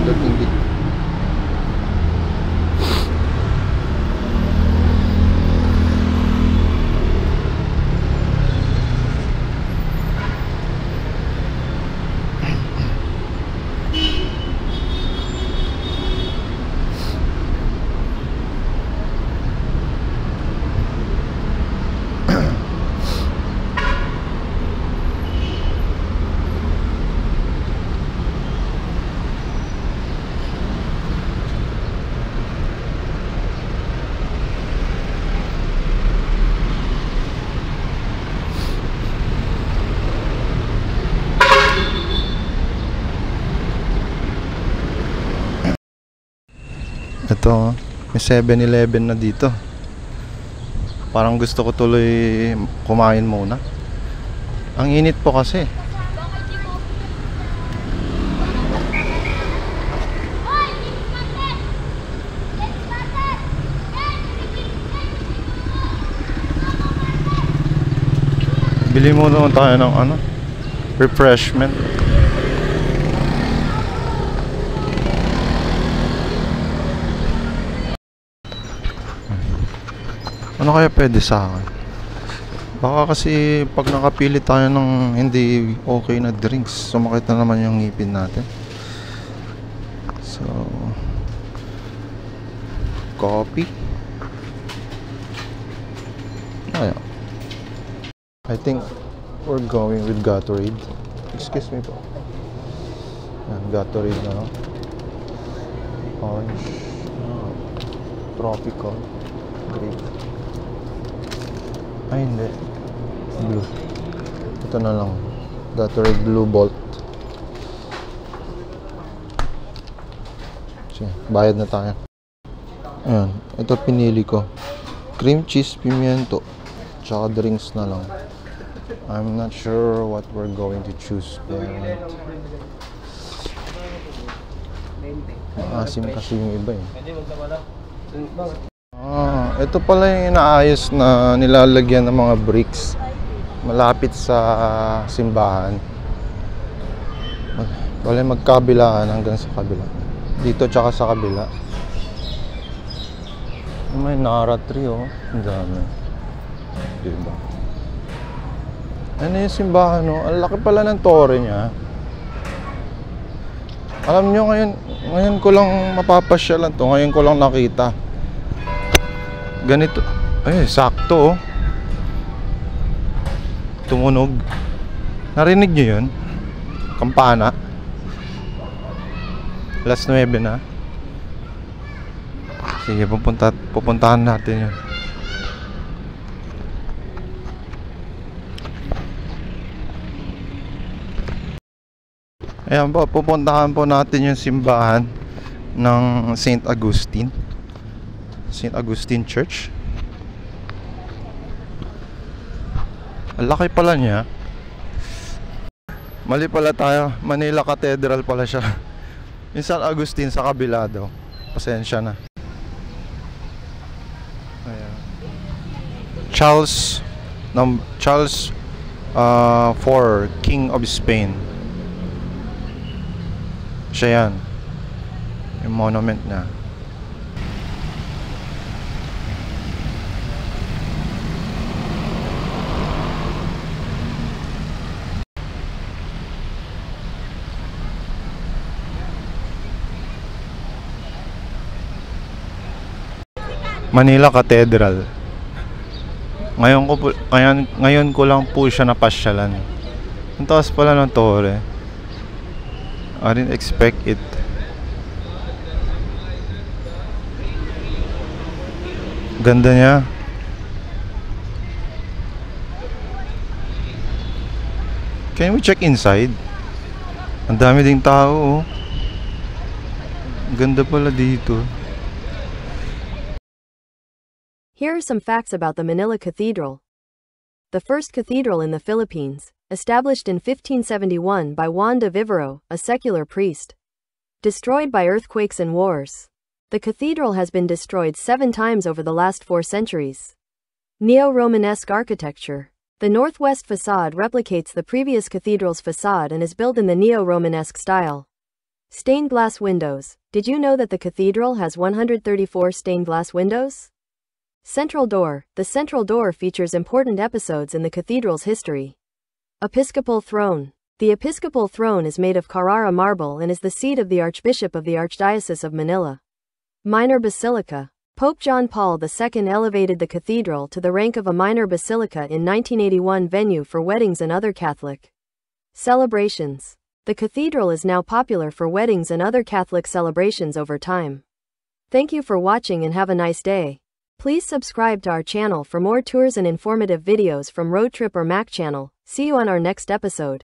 dating dito. Ito, may 7-Eleven na dito. Parang gusto ko tuloy kumain muna. Ang init po kasi. Bili muna tayo ng refreshment. Ano kaya pwede sa akin? Baka kasi pag nakapili tayo ng hindi okay na drinks, sumakit na naman yung ngipin natin. So, coffee. Kaya I think we're going with Gatorade. Excuse me po. Yan, Gatorade na. Orange. Tropical. Grape. Ay, hindi. Blue. Ito na lang. Gatorade Blue Bolt. Sige, bayad na tayo. Ayan. Ito pinili ko. Cream cheese pimiento. Tsaka drinks na lang. I'm not sure what we're going to choose. But maasim kasi yung iba eh. Ito pala yung inaayos na nilalagyan ng mga bricks malapit sa simbahan. Magkabilaan hanggang sa kabila. Dito tsaka sa kabila. May Nara tree oh. Ang dami. Diba? Ano yung simbahan oh? Ang laki pala ng tore niya. Alam nyo ngayon ko lang mapapasyalan to. Ngayon ko lang nakita. Ganito. Ay, sakto oh. Tumunog. Narinig nyo yun? Kampana. Alas 9 na. Sige, pupuntahan natin yun. Ayan po, pupuntahan po natin yung simbahan ng St. Augustine. St. Augustine Church. Ang laki pala niya. Mali pala tayo. Manila Cathedral pala siya. Yung St. Augustine sa kabila daw. Pasensya na. Ayan. Charles IV, King of Spain. Siya yan. Yung monument na. Manila Cathedral. Ngayon ko lang po siya napasyalan. Ang taas pala ng tore. I didn't expect it. Ganda niya. Can we check inside? Ang dami ding tao oh. Ganda pala dito. Here are some facts about the Manila Cathedral. The first cathedral in the Philippines, established in 1571 by Juan de Vivero, a secular priest. Destroyed by earthquakes and wars. The cathedral has been destroyed 7 times over the last 4 centuries. Neo-Romanesque architecture. The northwest facade replicates the previous cathedral's facade and is built in the neo-Romanesque style. Stained glass windows. Did you know that the cathedral has 134 stained glass windows? Central door. The central door features important episodes in the cathedral's history. Episcopal throne. The episcopal throne is made of Carrara marble and is the seat of the Archbishop of the Archdiocese of Manila. Minor basilica. Pope John Paul II elevated the cathedral to the rank of a minor basilica in 1981 venue for weddings and other Catholic celebrations. The cathedral is now popular for weddings and other Catholic celebrations over time. Thank you for watching and have a nice day. Please subscribe to our channel for more tours and informative videos from Road Trip or Mac channel. See you on our next episode.